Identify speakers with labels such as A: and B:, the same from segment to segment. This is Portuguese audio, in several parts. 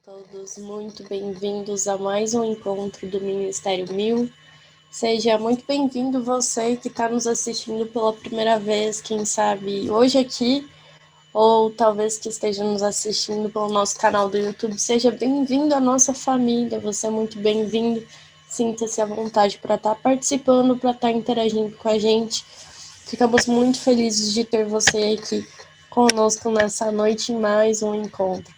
A: Todos muito bem-vindos a mais um encontro do Ministério Mil. Seja muito bem-vindo você que está nos assistindo pela primeira vez, quem sabe hoje aqui, ou talvez que esteja nos assistindo pelo nosso canal do YouTube. Seja bem-vindo à nossa família, você é muito bem-vindo. Sinta-se à vontade para estar participando, para estar interagindo com a gente. Ficamos muito felizes de ter você aqui conosco nessa noite em mais um encontro.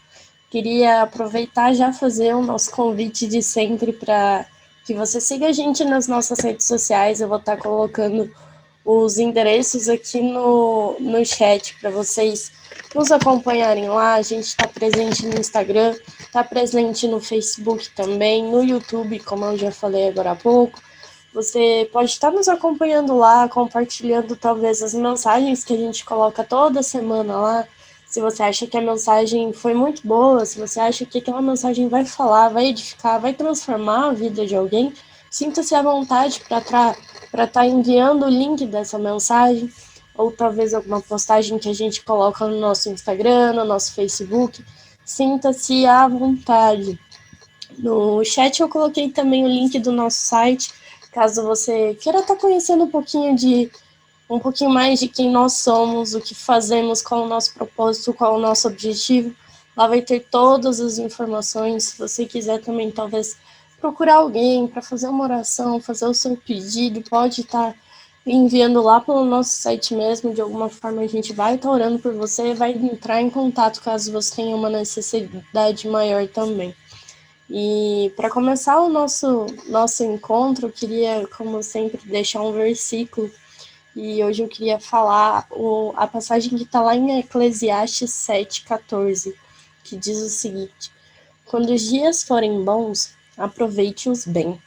A: Queria aproveitar e já fazer o nosso convite de sempre para que você siga a gente nas nossas redes sociais. Eu vou estar colocando os endereços aqui no chat para vocês nos acompanharem lá. A gente está presente no Instagram, está presente no Facebook também, no YouTube, como eu já falei agora há pouco. Você pode estar nos acompanhando lá, compartilhando talvez as mensagens que a gente coloca toda semana lá. Se você acha que a mensagem foi muito boa, se você acha que aquela mensagem vai falar, vai edificar, vai transformar a vida de alguém, sinta-se à vontade para estar enviando o link dessa mensagem, ou talvez alguma postagem que a gente coloca no nosso Instagram, no nosso Facebook. Sinta-se à vontade. No chat eu coloquei também o link do nosso site, caso você queira estar conhecendo um pouquinho mais de quem nós somos, o que fazemos, qual é o nosso propósito, qual é o nosso objetivo. Lá vai ter todas as informações. Se você quiser também, talvez, procurar alguém para fazer uma oração, fazer o seu pedido, pode estar enviando lá pelo nosso site mesmo. De alguma forma, a gente vai estar orando por você, vai entrar em contato caso você tenha uma necessidade maior também. E para começar o nosso encontro, eu queria, como sempre, deixar um versículo. E hoje eu queria falar a passagem que está lá em Eclesiastes 7,14, que diz o seguinte: quando os dias forem bons, aproveite-os bem,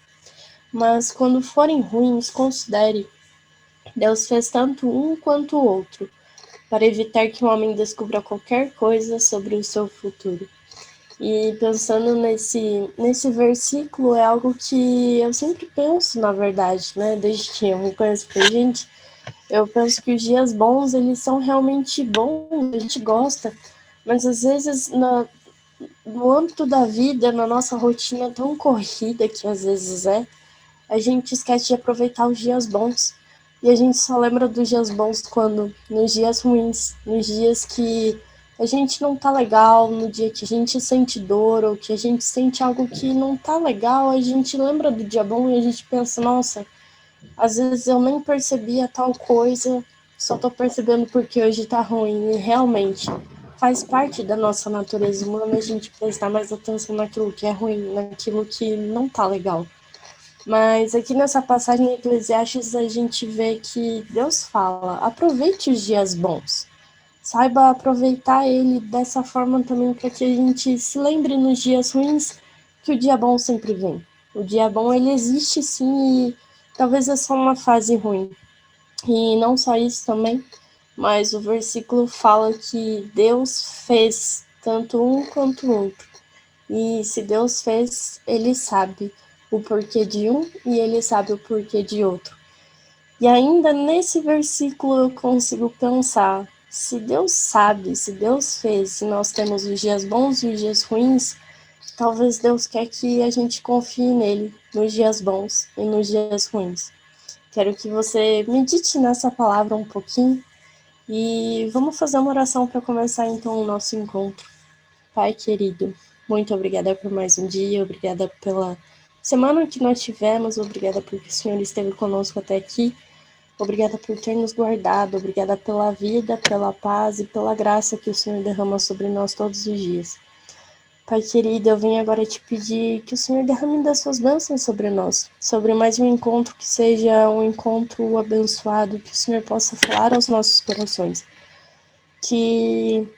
A: mas quando forem ruins, considere. Deus fez tanto um quanto o outro, para evitar que o homem descubra qualquer coisa sobre o seu futuro. E pensando nesse versículo, é algo que eu sempre penso, na verdade, né? Desde que eu me conheço por gente, eu penso que os dias bons, eles são realmente bons, a gente gosta, mas às vezes no âmbito da vida, na nossa rotina tão corrida que às vezes a gente esquece de aproveitar os dias bons. E a gente só lembra dos dias bons quando, nos dias ruins, nos dias que a gente não tá legal, no dia que a gente sente dor ou que a gente sente algo que não tá legal, a gente lembra do dia bom e a gente pensa, nossa, às vezes eu nem percebia tal coisa, só tô percebendo porque hoje tá ruim. E realmente faz parte da nossa natureza humana a gente prestar mais atenção naquilo que é ruim, naquilo que não tá legal. Mas aqui nessa passagem em Eclesiastes a gente vê que Deus fala: aproveite os dias bons. Saiba aproveitar ele dessa forma também para que a gente se lembre nos dias ruins que o dia bom sempre vem. O dia bom ele existe sim e talvez é só uma fase ruim. E não só isso também, mas o versículo fala que Deus fez tanto um quanto o outro. E se Deus fez, ele sabe o porquê de um e ele sabe o porquê de outro. E ainda nesse versículo eu consigo pensar, se Deus sabe, se Deus fez, se nós temos os dias bons e os dias ruins, talvez Deus quer que a gente confie nele nos dias bons e nos dias ruins. Quero que você medite nessa palavra um pouquinho e vamos fazer uma oração para começar então o nosso encontro. Pai querido, muito obrigada por mais um dia, obrigada pela semana que nós tivemos, obrigada porque o Senhor esteve conosco até aqui, obrigada por ter nos guardado, obrigada pela vida, pela paz e pela graça que o Senhor derrama sobre nós todos os dias. Pai querido, eu venho agora te pedir que o Senhor derrame das suas bênçãos sobre nós, sobre mais um encontro que seja um encontro abençoado, que o Senhor possa falar aos nossos corações, que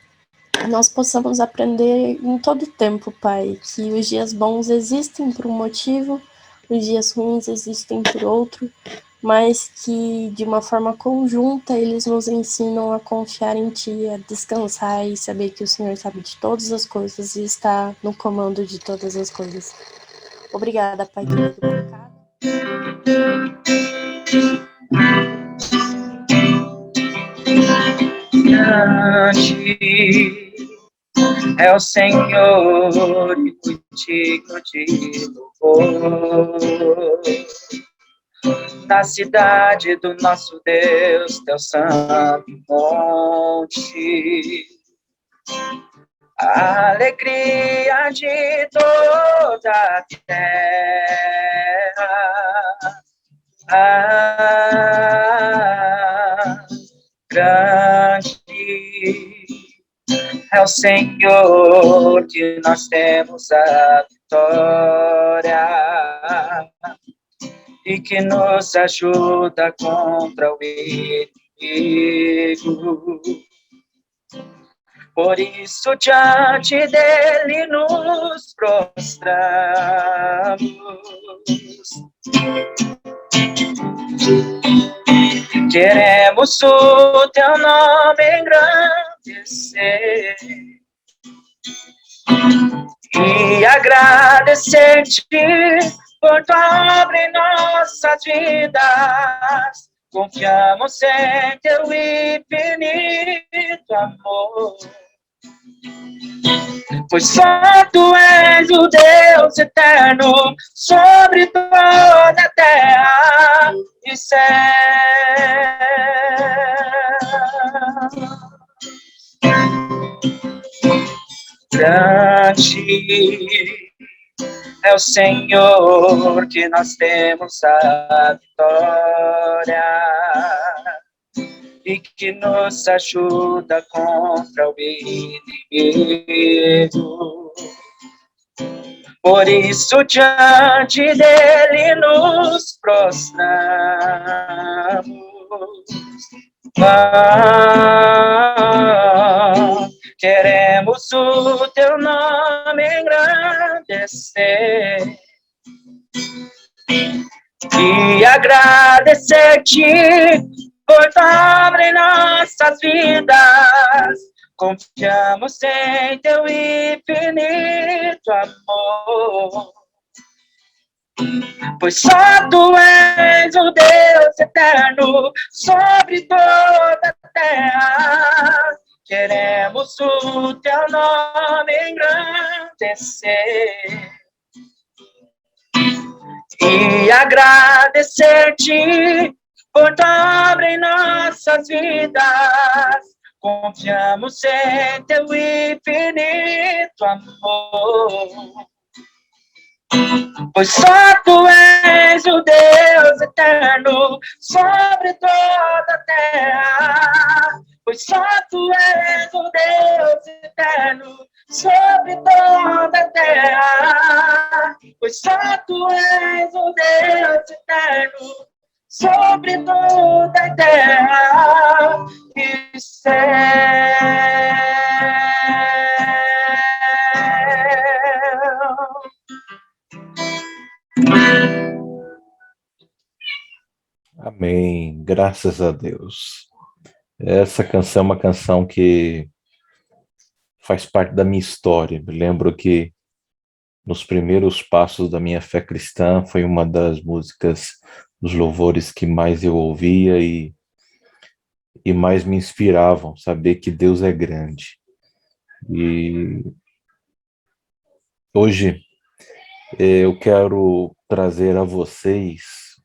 A: nós possamos aprender em todo tempo, Pai, que os dias bons existem por um motivo, os dias ruins existem por outro, mas que de uma forma conjunta eles nos ensinam a confiar em Ti, a descansar e saber que o Senhor sabe de todas as coisas e está no comando de todas as coisas. Obrigada, Pai querido, por cada...
B: é o Senhor e muito digno de louvor. Na cidade do nosso Deus, teu santo monte, a alegria de toda a terra. Grande é o Senhor que nós temos a vitória e que nos ajuda contra o inimigo. Por isso diante dele nos prostramos. Queremos o teu nome engrandecer e agradecer-te por tua obra em nossas vidas. Confiamos em teu infinito amor, pois só tu és o Deus eterno sobre toda a terra e céu. Grande é o Senhor que nós temos a vitória e que nos ajuda contra o inimigo. Por isso diante dele nos prostramos. Queremos o teu nome engrandecer e agradecer-te por tua obra em nossas vidas. Confiamos em teu infinito amor, pois só tu és o Deus eterno sobre toda a terra. Queremos o teu nome engrandecer e agradecer-te por tua obra em nossas vidas. Confiamos em teu infinito amor, pois só tu és o Deus eterno sobre toda a terra. Pois só tu és o Deus eterno sobre toda a terra. Pois só tu és o Deus eterno sobre toda a terra e céu.
C: Amém, graças a Deus. Essa canção é uma canção que faz parte da minha história. Me lembro que nos primeiros passos da minha fé cristã foi uma das músicas, dos louvores que mais eu ouvia e mais me inspiravam, saber que Deus é grande. E hoje eu quero trazer a vocês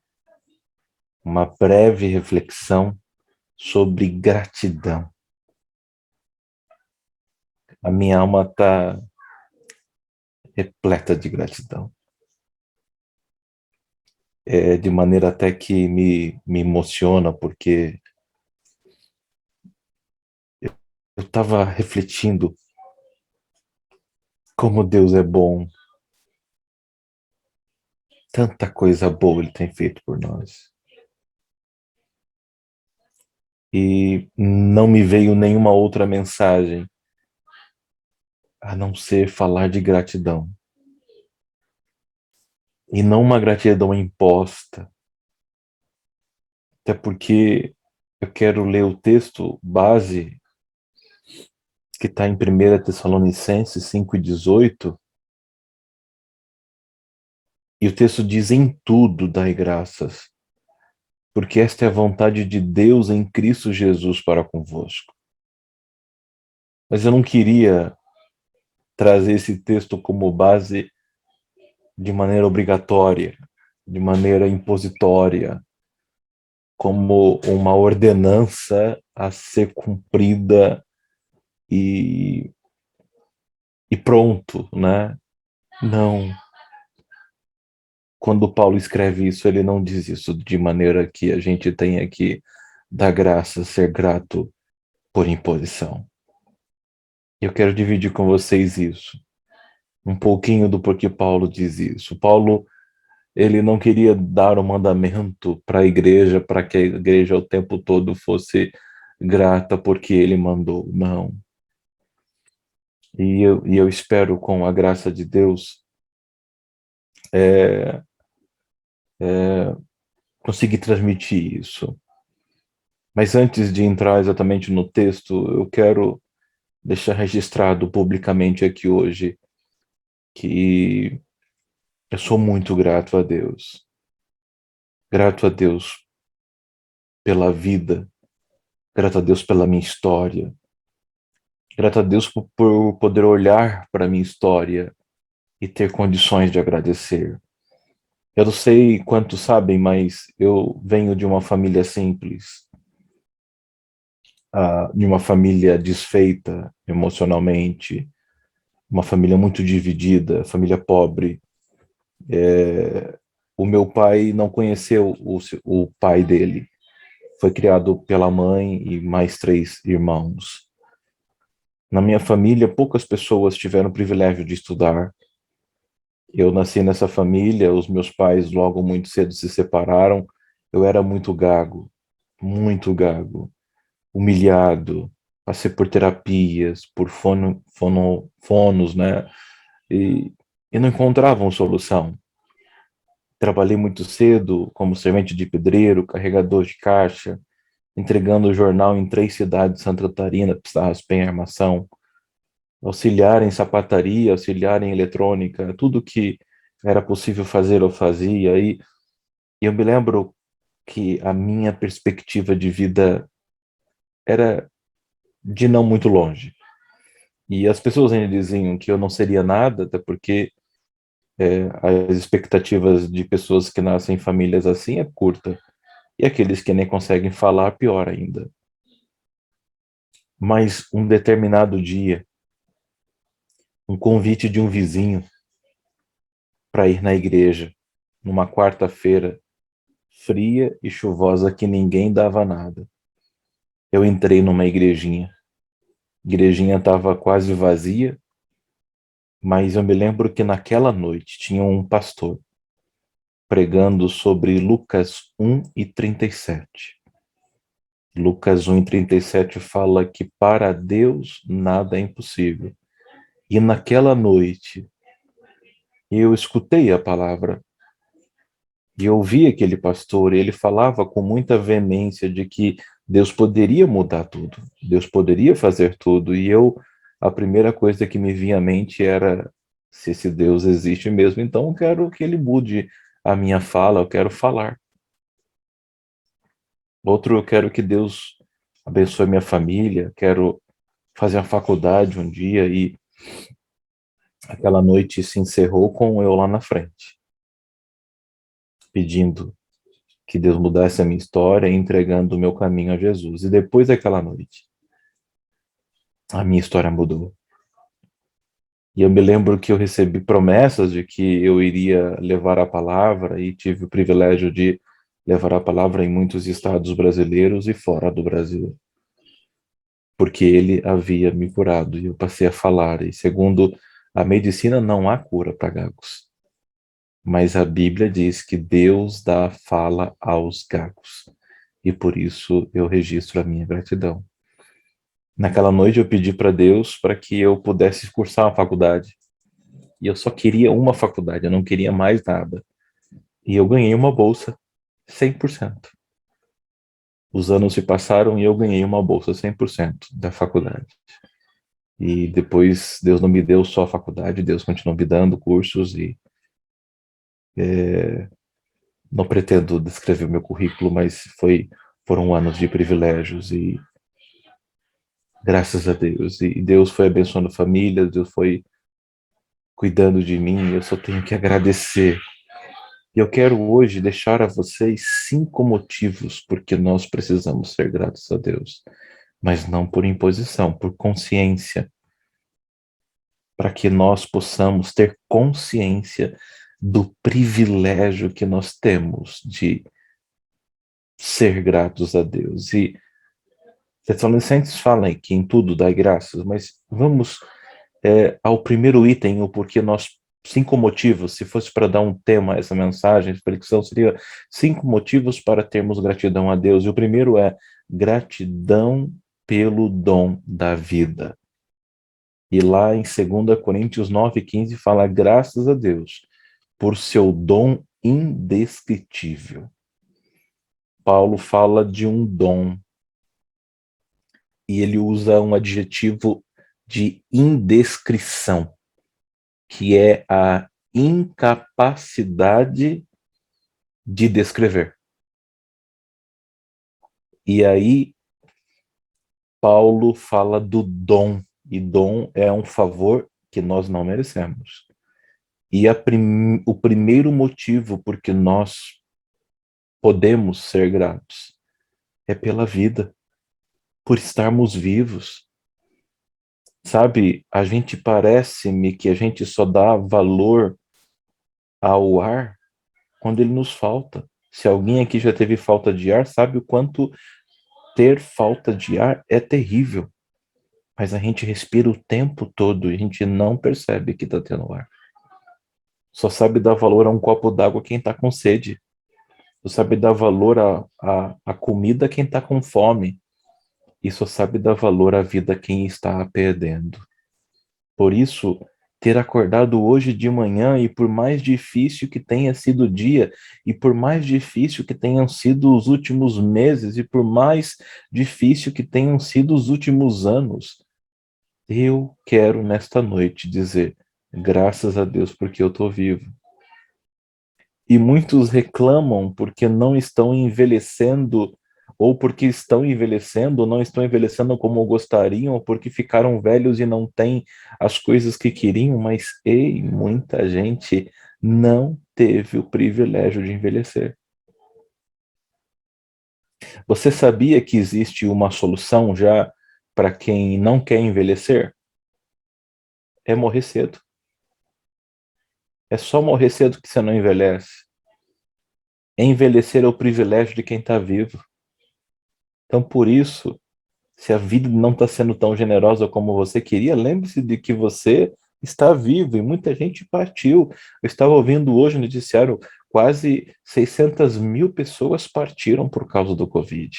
C: uma breve reflexão sobre gratidão. A minha alma está repleta de gratidão. De maneira até que me emociona, porque eu estava refletindo como Deus é bom. Tanta coisa boa Ele tem feito por nós. E não me veio nenhuma outra mensagem a não ser falar de gratidão. E não uma gratidão imposta. Até porque eu quero ler o texto base que está em 1 Tessalonicenses 5:18. E o texto diz: em tudo dai graças, porque esta é a vontade de Deus em Cristo Jesus para convosco. Mas eu não queria trazer esse texto como base de maneira obrigatória, de maneira impositória, como uma ordenança a ser cumprida e, e pronto, né? Não. Quando Paulo escreve isso, ele não diz isso de maneira que a gente tenha que dar graça, ser grato por imposição. Eu quero dividir com vocês isso, um pouquinho do porquê Paulo diz isso. Paulo, ele não queria dar um mandamento para a igreja, para que a igreja o tempo todo fosse grata porque ele mandou, não. E eu espero, com a graça de Deus, conseguir transmitir isso. Mas antes de entrar exatamente no texto, eu quero deixar registrado publicamente aqui hoje que eu sou muito grato a Deus. Grato a Deus pela vida, grato a Deus pela minha história, grato a Deus por poder olhar para a minha história e ter condições de agradecer. Eu não sei quantos sabem, mas eu venho de uma família simples, de uma família desfeita emocionalmente, uma família muito dividida, família pobre. O meu pai não conheceu o pai dele. Foi criado pela mãe e mais 3 irmãos. Na minha família, poucas pessoas tiveram o privilégio de estudar. Eu nasci nessa família, os meus pais logo muito cedo se separaram. Eu era muito gago, humilhado, passei por terapias, por fonos, né? E não encontravam solução. Trabalhei muito cedo como servente de pedreiro, carregador de caixa, entregando o jornal em 3 cidades de Santa Catarina, Penha, Armação, auxiliar em sapataria, auxiliar em eletrônica, tudo que era possível fazer eu fazia. E eu me lembro que a minha perspectiva de vida era de não muito longe. E as pessoas ainda diziam que eu não seria nada, até porque as expectativas de pessoas que nascem em famílias assim é curta. E aqueles que nem conseguem falar, pior ainda. Mas um determinado dia, um convite de um vizinho para ir na igreja, numa quarta-feira, fria e chuvosa que ninguém dava nada. Eu entrei numa igrejinha. A igrejinha estava quase vazia, mas eu me lembro que naquela noite tinha um pastor pregando sobre Lucas 1:37. Lucas 1:37 fala que para Deus nada é impossível. E naquela noite eu escutei a palavra e eu ouvi aquele pastor, e ele falava com muita veemência de que Deus poderia mudar tudo, Deus poderia fazer tudo, e a primeira coisa que me vinha à mente era, se esse Deus existe mesmo, então eu quero que ele mude a minha fala, eu quero falar. Outro, eu quero que Deus abençoe minha família, quero fazer uma faculdade um dia, e aquela noite se encerrou com eu lá na frente, pedindo que Deus mudasse a minha história e entregando o meu caminho a Jesus. E depois daquela noite, a minha história mudou. E eu me lembro que eu recebi promessas de que eu iria levar a palavra, e tive o privilégio de levar a palavra em muitos estados brasileiros e fora do Brasil, porque ele havia me curado, e eu passei a falar. E segundo a medicina, não há cura para gagos, mas a Bíblia diz que Deus dá fala aos gagos, e por isso eu registro a minha gratidão. Naquela noite eu pedi para Deus para que eu pudesse cursar uma faculdade, e eu só queria uma faculdade, eu não queria mais nada, e eu ganhei uma bolsa 100%. Os anos se passaram e eu ganhei uma bolsa 100% da faculdade. E depois Deus não me deu só a faculdade, Deus continuou me dando cursos, e não pretendo descrever o meu currículo, mas foram anos de privilégios, e graças a Deus. E Deus foi abençoando famílias, Deus foi cuidando de mim, eu só tenho que agradecer. E eu quero hoje deixar a vocês 5 motivos porque nós precisamos ser gratos a Deus, mas não por imposição, por consciência, para que nós possamos ter consciência do privilégio que nós temos de ser gratos a Deus. E Tessalonicenses fala que em tudo dai graças, mas vamos ao primeiro item, o porquê nós, 5 motivos, se fosse para dar um tema a essa mensagem, a reflexão seria 5 motivos para termos gratidão a Deus. E o primeiro é gratidão pelo dom da vida. E lá em 2 Coríntios 9:15 fala graças a Deus por seu dom indescritível. Paulo fala de um dom e ele usa um adjetivo de indescrição, que é a incapacidade de descrever. E aí, Paulo fala do dom, e dom é um favor que nós não merecemos. E o primeiro motivo por que nós podemos ser gratos é pela vida, por estarmos vivos. Sabe, a gente parece-me que a gente só dá valor ao ar quando ele nos falta. Se alguém aqui já teve falta de ar, sabe o quanto ter falta de ar é terrível. Mas a gente respira o tempo todo e a gente não percebe que está tendo ar. Só sabe dar valor a um copo d'água quem está com sede. Só sabe dar valor a comida quem está com fome. E só sabe dar valor à vida quem está a perdendo. Por isso, ter acordado hoje de manhã, e por mais difícil que tenha sido o dia, e por mais difícil que tenham sido os últimos meses, e por mais difícil que tenham sido os últimos anos, eu quero nesta noite dizer graças a Deus porque eu estou vivo. E muitos reclamam porque não estão envelhecendo, ou porque estão envelhecendo, ou não estão envelhecendo como gostariam, ou porque ficaram velhos e não têm as coisas que queriam, mas muita gente não teve o privilégio de envelhecer. Você sabia que existe uma solução já para quem não quer envelhecer? É morrer cedo. É só morrer cedo que você não envelhece. Envelhecer é o privilégio de quem está vivo. Então, por isso, se a vida não está sendo tão generosa como você queria, lembre-se de que você está vivo e muita gente partiu. Eu estava ouvindo hoje no noticiário, quase 600 mil pessoas partiram por causa do Covid.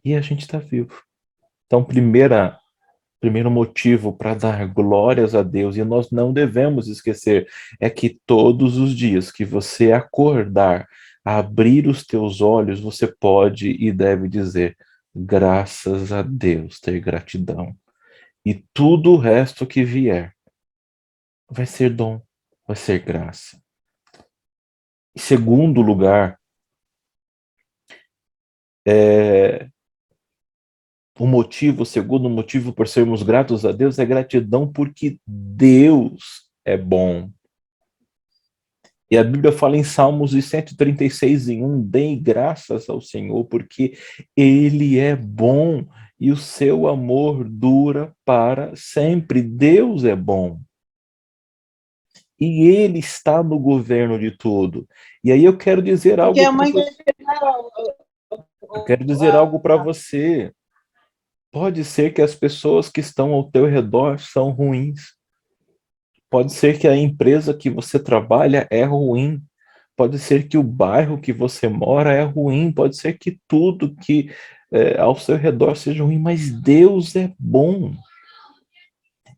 C: E a gente está vivo. Então, primeiro motivo para dar glórias a Deus, e nós não devemos esquecer, é que todos os dias que você acordar, abrir os teus olhos, você pode e deve dizer, graças a Deus, ter gratidão. E tudo o resto que vier vai ser dom, vai ser graça. Em segundo lugar, o segundo motivo por sermos gratos a Deus é gratidão porque Deus é bom. E a Bíblia fala em Salmos 136:1, deem graças ao Senhor, porque Ele é bom e o seu amor dura para sempre. Deus é bom. E Ele está no governo de tudo. E aí eu quero dizer algo para você. Eu quero dizer algo para você. Pode ser que as pessoas que estão ao teu redor são ruins. Pode ser que a empresa que você trabalha é ruim. Pode ser que o bairro que você mora é ruim. Pode ser que tudo que ao seu redor seja ruim. Mas Deus é bom.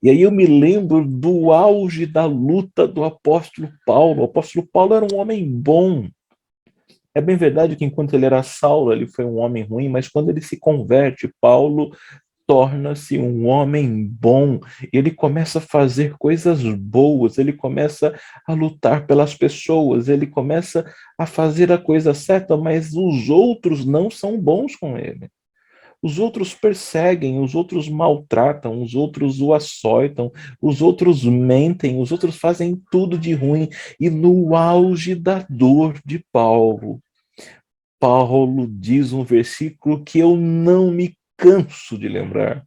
C: E aí eu me lembro do auge da luta do apóstolo Paulo. O apóstolo Paulo era um homem bom. É bem verdade que enquanto ele era Saulo, ele foi um homem ruim, mas quando ele se converte, Paulo torna-se um homem bom, ele começa a fazer coisas boas, ele começa a lutar pelas pessoas, ele começa a fazer a coisa certa, mas os outros não são bons com ele. os outros perseguem, os outros maltratam, os outros o açoitam, os outros mentem, os outros fazem tudo de ruim. E no auge da dor de Paulo, Paulo diz um versículo que eu não me canso de lembrar.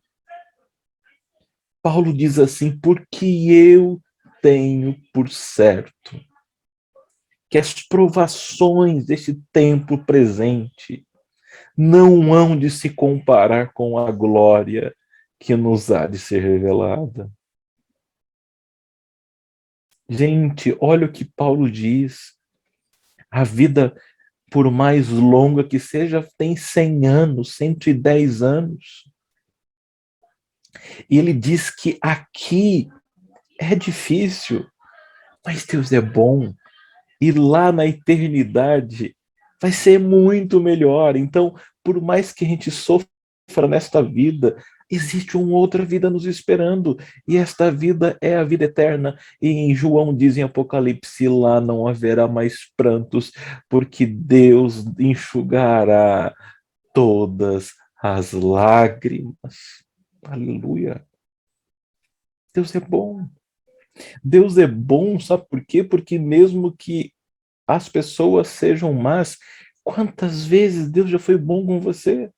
C: Paulo diz assim: porque eu tenho por certo que as provações desse tempo presente não hão de se comparar com a glória que nos há de ser revelada. Gente, olha o que Paulo diz. A vida, por mais longa que seja, tem 100 anos, 110 anos. E ele diz que aqui é difícil, mas Deus é bom. E lá na eternidade vai ser muito melhor. Então, por mais que a gente sofra nesta vida, existe uma outra vida nos esperando. E esta vida é a vida eterna. E em João diz em Apocalipse, lá não haverá mais prantos, porque Deus enxugará todas as lágrimas. Aleluia. Deus é bom. Deus é bom, sabe por quê? Porque mesmo que as pessoas sejam más, quantas vezes Deus já foi bom com você?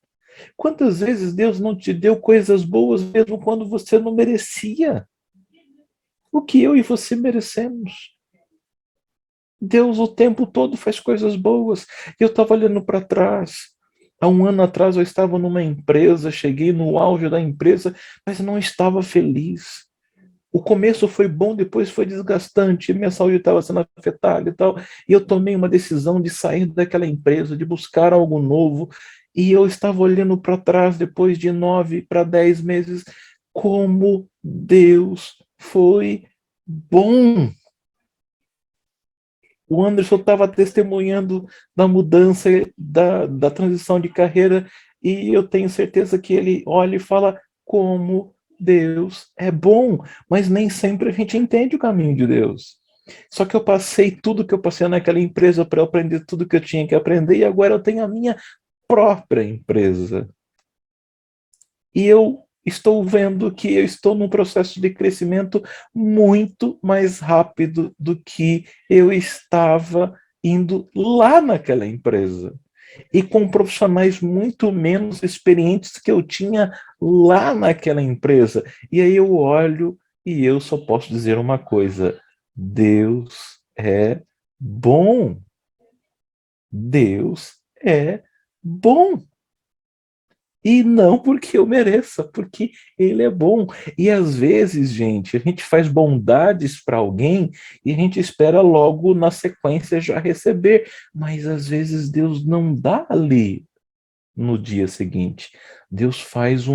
C: Quantas vezes Deus não te deu coisas boas mesmo quando você não merecia? O que eu e você merecemos? Deus o tempo todo faz coisas boas. Eu estava olhando para trás. Há um ano atrás eu estava numa empresa, cheguei no auge da empresa, mas não estava feliz. O começo foi bom, depois foi desgastante, minha saúde estava sendo afetada e tal, e eu tomei uma decisão de sair daquela empresa, de buscar algo novo, e eu estava olhando para trás, depois de 9 para 10 meses, como Deus foi bom. O Anderson estava testemunhando da mudança, da transição de carreira, e eu tenho certeza que ele olha e fala como Deus é bom, mas nem sempre a gente entende o caminho de Deus. Só que eu passei tudo que eu passei naquela empresa para aprender tudo que eu tinha que aprender, e agora eu tenho a minha própria empresa. E eu estou vendo que eu estou num processo de crescimento muito mais rápido do que eu estava indo lá naquela empresa. E com profissionais muito menos experientes que eu tinha lá naquela empresa. E aí eu olho e eu só posso dizer uma coisa: Deus é bom. Deus é bom. E não porque eu mereça, porque ele é bom. E às vezes, gente, a gente faz bondades para alguém e a gente espera logo na sequência já receber. Mas às vezes Deus não dá ali no dia seguinte. Deus faz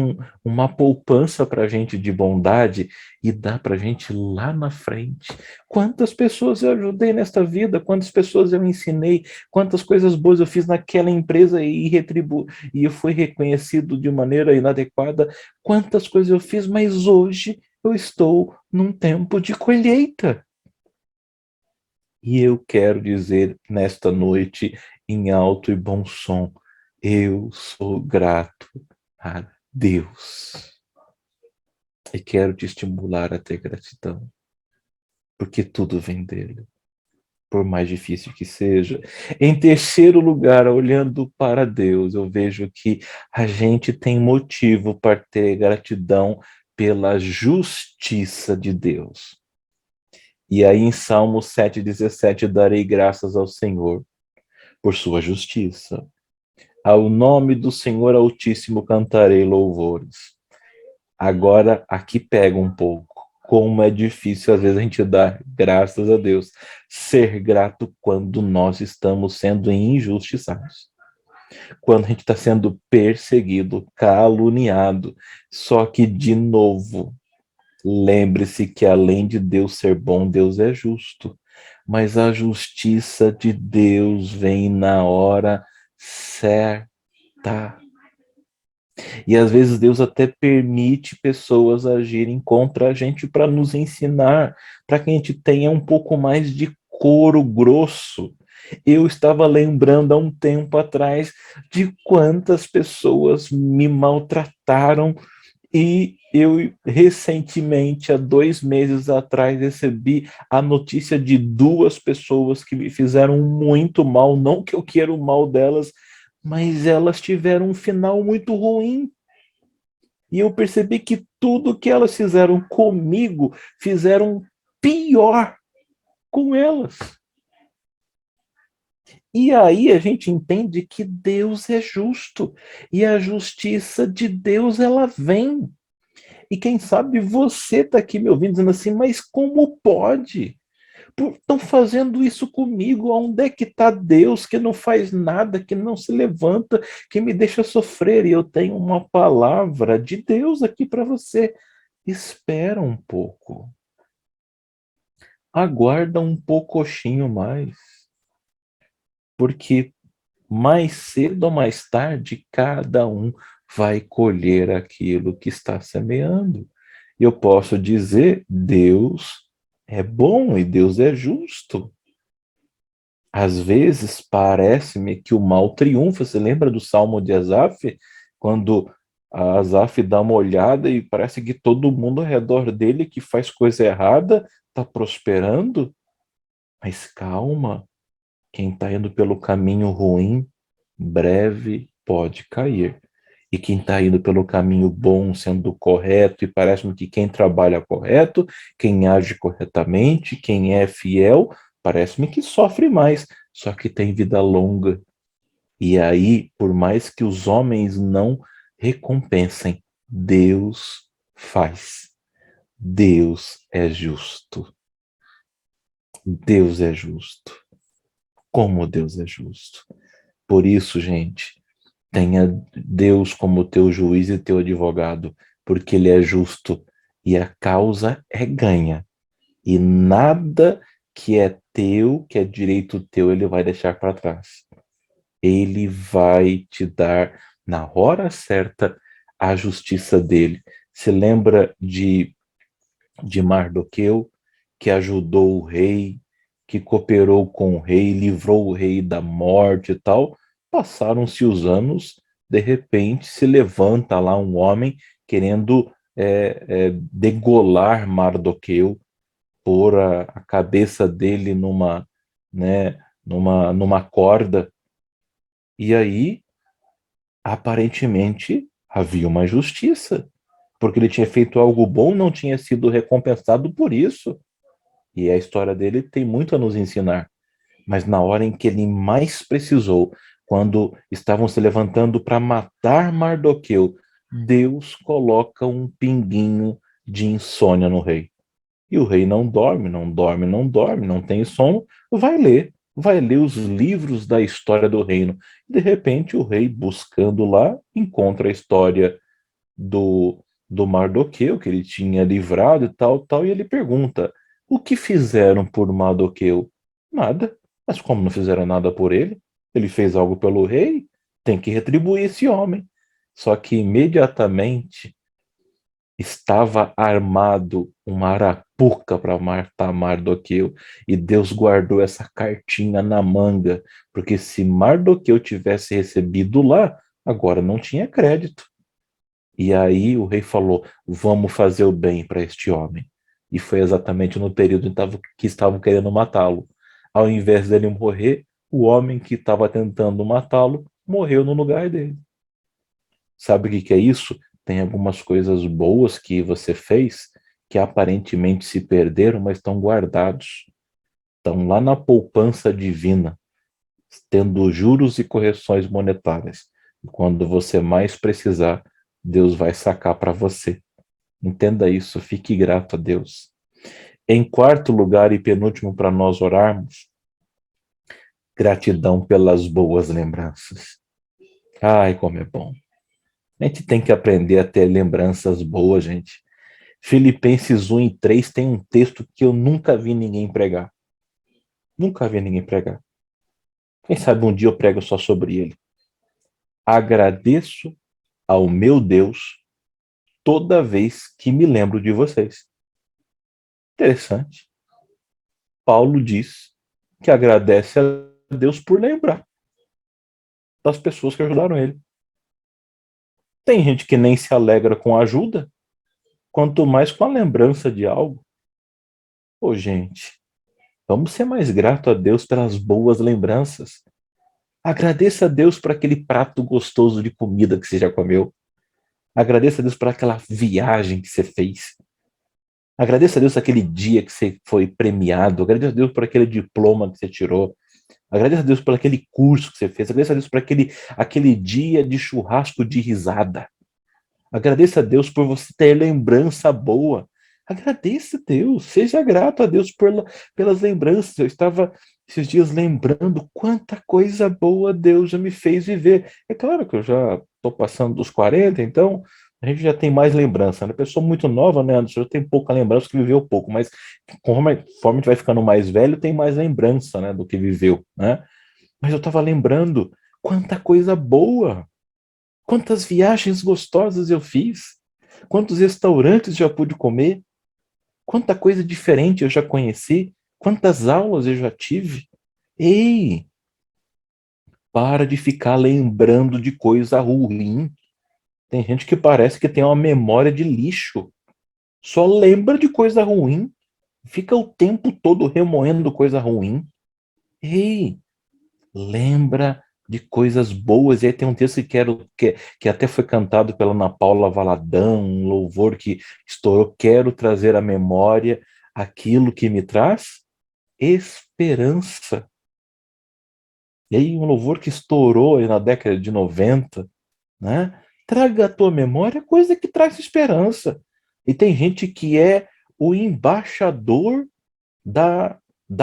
C: uma poupança para a gente de bondade e dá para a gente lá na frente. Quantas pessoas eu ajudei nesta vida, quantas pessoas eu ensinei, quantas coisas boas eu fiz naquela empresa e eu fui reconhecido de maneira inadequada, quantas coisas eu fiz, mas hoje eu estou num tempo de colheita. E eu quero dizer nesta noite, em alto e bom som, eu sou grato a Deus. E quero te estimular a ter gratidão, porque tudo vem dele, por mais difícil que seja. Em terceiro lugar, olhando para Deus, eu vejo que a gente tem motivo para ter gratidão pela justiça de Deus. E aí em Salmo 7,17, darei graças ao Senhor por sua justiça. Ao nome do Senhor Altíssimo cantarei louvores. Agora, aqui pega um pouco. Como é difícil, às vezes, a gente dar graças a Deus. Ser grato quando nós estamos sendo injustiçados. Quando a gente está sendo perseguido, caluniado. Só que, de novo, lembre-se que além de Deus ser bom, Deus é justo. Mas a justiça de Deus vem na hora certa. E às vezes Deus até permite pessoas agirem contra a gente para nos ensinar, para que a gente tenha um pouco mais de couro grosso Eu estava lembrando há um tempo atrás de quantas pessoas me maltrataram e eu recentemente, há 2 meses atrás, recebi a notícia de 2 pessoas que me fizeram muito mal, não que eu queira o mal delas, mas elas tiveram um final muito ruim. E eu percebi que tudo que elas fizeram comigo, fizeram pior com elas. E aí a gente entende que Deus é justo. E a justiça de Deus, ela vem. E quem sabe você está aqui me ouvindo dizendo assim, mas como pode? Estão fazendo isso comigo? Onde é que está Deus que não faz nada, que não se levanta, que me deixa sofrer? E eu tenho uma palavra de Deus aqui para você. Espera um pouco. Aguarda um pouquinho mais. Porque mais cedo ou mais tarde, cada um vai colher aquilo que está semeando. E eu posso dizer, Deus é bom e Deus é justo. Às vezes parece-me que o mal triunfa. Você lembra do Salmo de Asaf? Quando Asaf dá uma olhada e parece que todo mundo ao redor dele que faz coisa errada está prosperando. Mas calma, quem está indo pelo caminho ruim, breve pode cair. E quem está indo pelo caminho bom, sendo correto, e parece-me que quem trabalha correto, quem age corretamente, quem é fiel, parece-me que sofre mais, só que tem vida longa. E aí, por mais que os homens não recompensem, Deus faz. Deus é justo. Deus é justo. Como Deus é justo. Por isso, gente, tenha Deus como teu juiz e teu advogado, porque ele é justo e a causa é ganha. E nada que é teu, que é direito teu, ele vai deixar para trás. Ele vai te dar, na hora certa, a justiça dele. Se lembra de Mardoqueu, que ajudou o rei, que cooperou com o rei, livrou o rei da morte e tal. Passaram-se os anos, de repente se levanta lá um homem querendo degolar Mardoqueu, pôr a cabeça dele numa corda. E aí, aparentemente, havia uma justiça, porque ele tinha feito algo bom, não tinha sido recompensado por isso. E a história dele tem muito a nos ensinar. Mas na hora em que ele mais precisou, quando estavam se levantando para matar Mardoqueu, Deus coloca um pinguinho de insônia no rei. E o rei não dorme, não dorme, não dorme, não tem sono, vai ler os livros da história do reino. De repente, o rei, buscando lá, encontra a história do Mardoqueu, que ele tinha livrado e tal, tal, e ele pergunta: o que fizeram por Mardoqueu? Nada. Mas como não fizeram nada por ele? Ele fez algo pelo rei? Tem que retribuir esse homem. Só que imediatamente estava armado uma arapuca para matar Mardoqueu, e Deus guardou essa cartinha na manga, porque se Mardoqueu tivesse recebido lá, agora não tinha crédito. E aí o rei falou: vamos fazer o bem para este homem. E foi exatamente no período que estavam querendo matá-lo. Ao invés dele morrer, o homem que estava tentando matá-lo morreu no lugar dele. Sabe o que é isso? Tem algumas coisas boas que você fez que aparentemente se perderam, mas estão guardados. Estão lá na poupança divina, tendo juros e correções monetárias. E quando você mais precisar, Deus vai sacar para você. Entenda isso, fique grato a Deus. Em quarto lugar e penúltimo para nós orarmos, gratidão pelas boas lembranças. Ai, como é bom. A gente tem que aprender a ter lembranças boas, gente. Filipenses 1:3 tem um texto que eu nunca vi ninguém pregar. Nunca vi ninguém pregar. Quem sabe um dia eu prego só sobre ele. Agradeço ao meu Deus toda vez que me lembro de vocês. Interessante. Paulo diz que agradece a Deus por lembrar das pessoas que ajudaram ele. Tem gente que nem se alegra com a ajuda, quanto mais com a lembrança de algo. Pô, gente, vamos ser mais grato a Deus pelas boas lembranças. Agradeça a Deus por aquele prato gostoso de comida que você já comeu. Agradeça a Deus por aquela viagem que você fez. Agradeça a Deus por aquele dia que você foi premiado. Agradeça a Deus por aquele diploma que você tirou. Agradeça a Deus por aquele curso que você fez. Agradeça a Deus por aquele dia de churrasco de risada. Agradeça a Deus por você ter lembrança boa. Agradeça a Deus. Seja grato a Deus pelas lembranças. Eu estava esses dias lembrando quanta coisa boa Deus já me fez viver. É claro que eu já estou passando dos 40, então a gente já tem mais lembrança, né? Pessoa muito nova, né, Anderson? Já tem pouca lembrança, que viveu pouco, mas conforme a gente vai ficando mais velho, tem mais lembrança, né, do que viveu, né? Mas eu estava lembrando quanta coisa boa, quantas viagens gostosas eu fiz, quantos restaurantes já pude comer, quanta coisa diferente eu já conheci, quantas aulas eu já tive. Ei, para de ficar lembrando de coisa ruim. Tem gente que parece que tem uma memória de lixo. Só lembra de coisa ruim. Fica o tempo todo remoendo coisa ruim. Ei, lembra de coisas boas. E aí tem um texto que até foi cantado pela Ana Paula Valadão, um louvor que estourou. Quero trazer à memória aquilo que me traz esperança. E aí um louvor que estourou aí na década de 90, né? Traga à tua memória coisa que traz esperança. E tem gente que é o embaixador da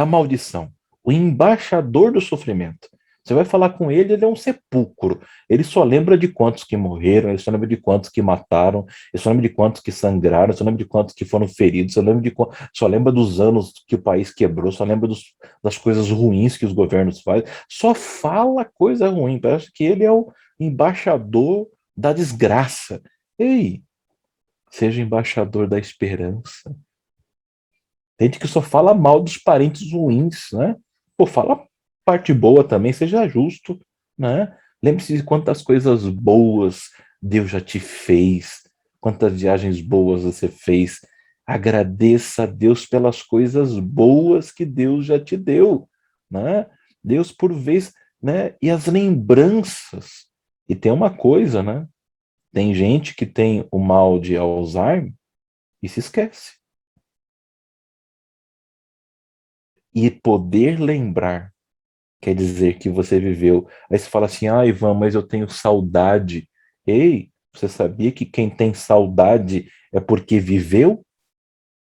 C: maldição, o embaixador do sofrimento. Você vai falar com ele, ele é um sepulcro. Ele só lembra de quantos que morreram, ele só lembra de quantos que mataram, ele só lembra de quantos que sangraram, só lembra de quantos que foram feridos, só lembra dos anos que o país quebrou, só lembra das coisas ruins que os governos fazem. Só fala coisa ruim. Parece que ele é o embaixador da desgraça. Ei, seja embaixador da esperança. Tem gente que só fala mal dos parentes ruins, né? Pô, fala parte boa também, seja justo, né? Lembre-se de quantas coisas boas Deus já te fez, quantas viagens boas você fez. Agradeça a Deus pelas coisas boas que Deus já te deu, né? Deus por vez, né? E as lembranças. E tem uma coisa, né? Tem gente que tem o mal de Alzheimer e se esquece. E poder lembrar quer dizer que você viveu. Aí você fala assim, ah, Ivan, mas eu tenho saudade. Ei, você sabia que quem tem saudade é porque viveu?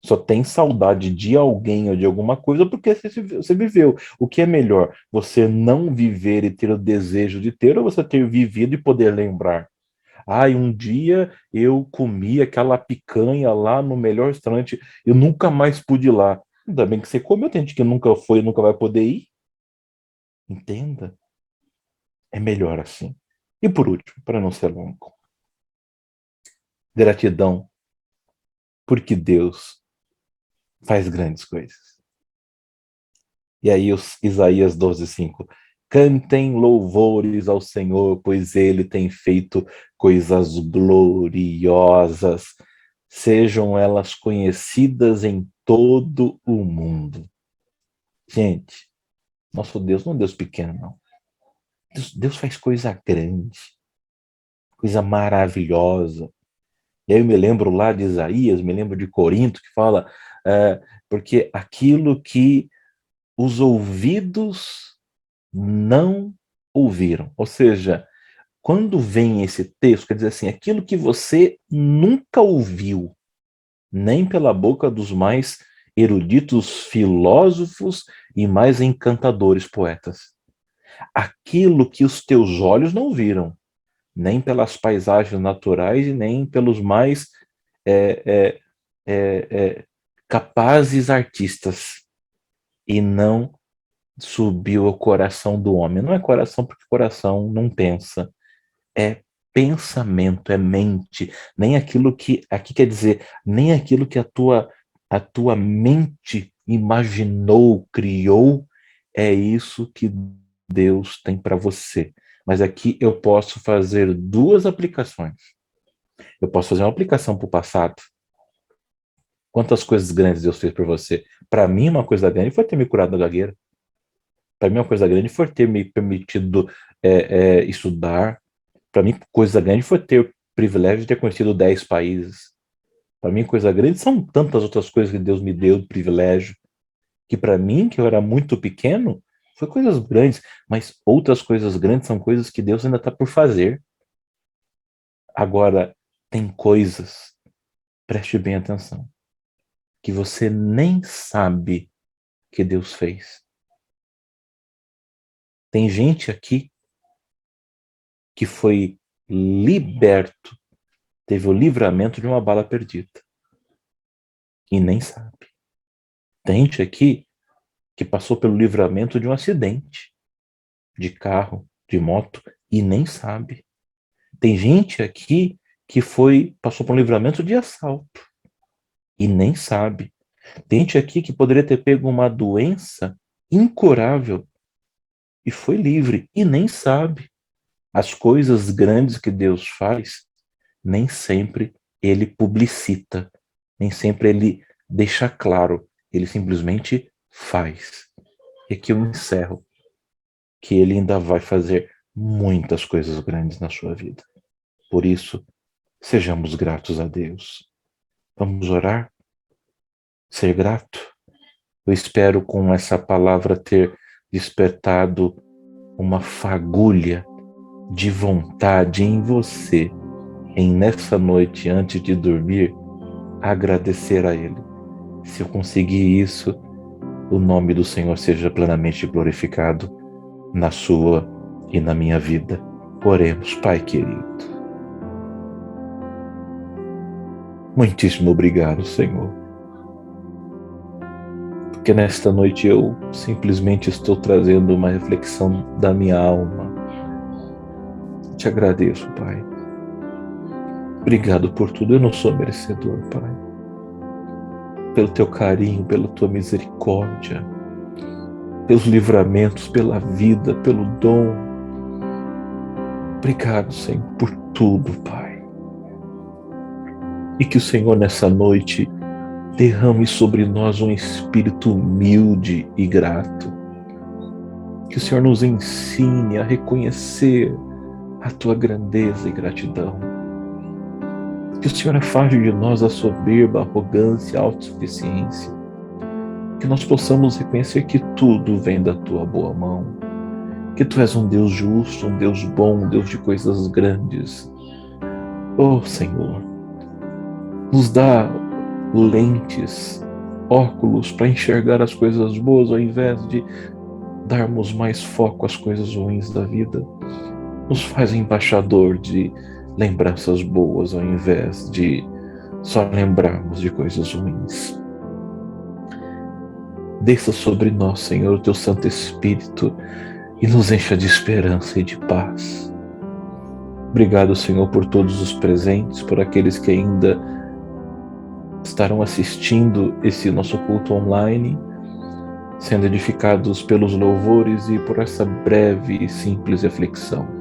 C: Só tem saudade de alguém ou de alguma coisa porque você viveu. O que é melhor? Você não viver e ter o desejo de ter, ou você ter vivido e poder lembrar? Ah, um dia eu comi aquela picanha lá no melhor restaurante, eu nunca mais pude ir lá. Ainda bem que você comeu, tem gente que nunca foi e nunca vai poder ir. Entenda? É melhor assim. E por último, para não ser longo, gratidão, porque Deus faz grandes coisas. E aí Isaías 12:5, cantem louvores ao Senhor, pois Ele tem feito coisas gloriosas, sejam elas conhecidas em todo o mundo. Gente, nosso Deus não é um Deus pequeno, não. Deus faz coisa grande, coisa maravilhosa. E aí eu me lembro lá de Isaías, me lembro de Corinto, que fala, porque aquilo que os ouvidos não ouviram. Ou seja, quando vem esse texto, quer dizer assim, aquilo que você nunca ouviu, nem pela boca dos mais eruditos filósofos e mais encantadores poetas. Aquilo que os teus olhos não viram, nem pelas paisagens naturais e nem pelos mais é, capazes artistas, e não subiu ao coração do homem. Não é coração porque coração não pensa, é pensamento, é mente, nem aquilo que, aqui quer dizer, nem aquilo que a tua mente imaginou, criou, é isso que Deus tem para você. Mas aqui eu posso fazer duas aplicações. Eu posso fazer uma aplicação para o passado. Quantas coisas grandes Deus fez por você? Para mim, uma coisa grande foi ter me curado da gagueira. Para mim, uma coisa grande foi ter me permitido estudar. Para mim, coisa grande foi ter o privilégio de ter conhecido 10 países. Para mim, coisa grande são tantas outras coisas que Deus me deu de privilégio, que para mim, que eu era muito pequeno, foi coisas grandes, mas outras coisas grandes são coisas que Deus ainda está por fazer. Agora, tem coisas, preste bem atenção, que você nem sabe que Deus fez. Tem gente aqui que foi liberto, teve o livramento de uma bala perdida e nem sabe. Tem gente aqui que passou pelo livramento de um acidente de carro, de moto e nem sabe. Tem gente aqui que passou por um livramento de assalto e nem sabe. Tem gente aqui que poderia ter pego uma doença incurável e foi livre e nem sabe. As coisas grandes que Deus faz, nem sempre ele publicita, nem sempre ele deixa claro, ele simplesmente faz. E aqui eu encerro que ele ainda vai fazer muitas coisas grandes na sua vida. Por isso, sejamos gratos a Deus. Vamos orar? Ser grato? Eu espero com essa palavra ter despertado uma fagulha de vontade em você, em nessa noite, antes de dormir, agradecer a Ele. Se eu conseguir isso, o nome do Senhor seja plenamente glorificado na sua e na minha vida. Oremos, Pai querido. Muitíssimo obrigado, Senhor, porque nesta noite eu simplesmente estou trazendo uma reflexão da minha alma. Te agradeço, Pai. Obrigado por tudo. Eu não sou merecedor, Pai. Pelo teu carinho, pela tua misericórdia, pelos livramentos, pela vida, pelo dom. Obrigado, Senhor, por tudo, Pai. E que o Senhor nessa noite derrame sobre nós um espírito humilde e grato. Que o Senhor nos ensine a reconhecer a tua grandeza e gratidão. Que o Senhor afaste de nós a soberba, a arrogância, a autossuficiência. Que nós possamos reconhecer que tudo vem da tua boa mão. Que tu és um Deus justo, um Deus bom, um Deus de coisas grandes. Oh, Senhor, nos dá lentes, óculos para enxergar as coisas boas ao invés de darmos mais foco às coisas ruins da vida. Nos faz embaixador de lembranças boas ao invés de só lembrarmos de coisas ruins. Desça sobre nós, Senhor, o teu Santo Espírito e nos encha de esperança e de paz. Obrigado, Senhor, por todos os presentes, por aqueles que ainda estarão assistindo esse nosso culto online, sendo edificados pelos louvores e por essa breve e simples reflexão.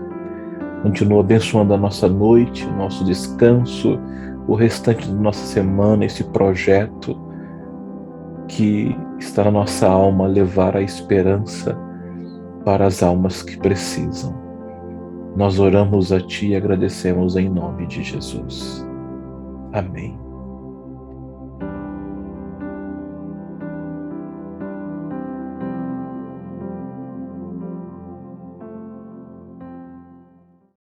C: Continua abençoando a nossa noite, o nosso descanso, o restante da nossa semana, esse projeto que está na nossa alma, levar a esperança para as almas que precisam. Nós oramos a Ti e agradecemos em nome de Jesus. Amém.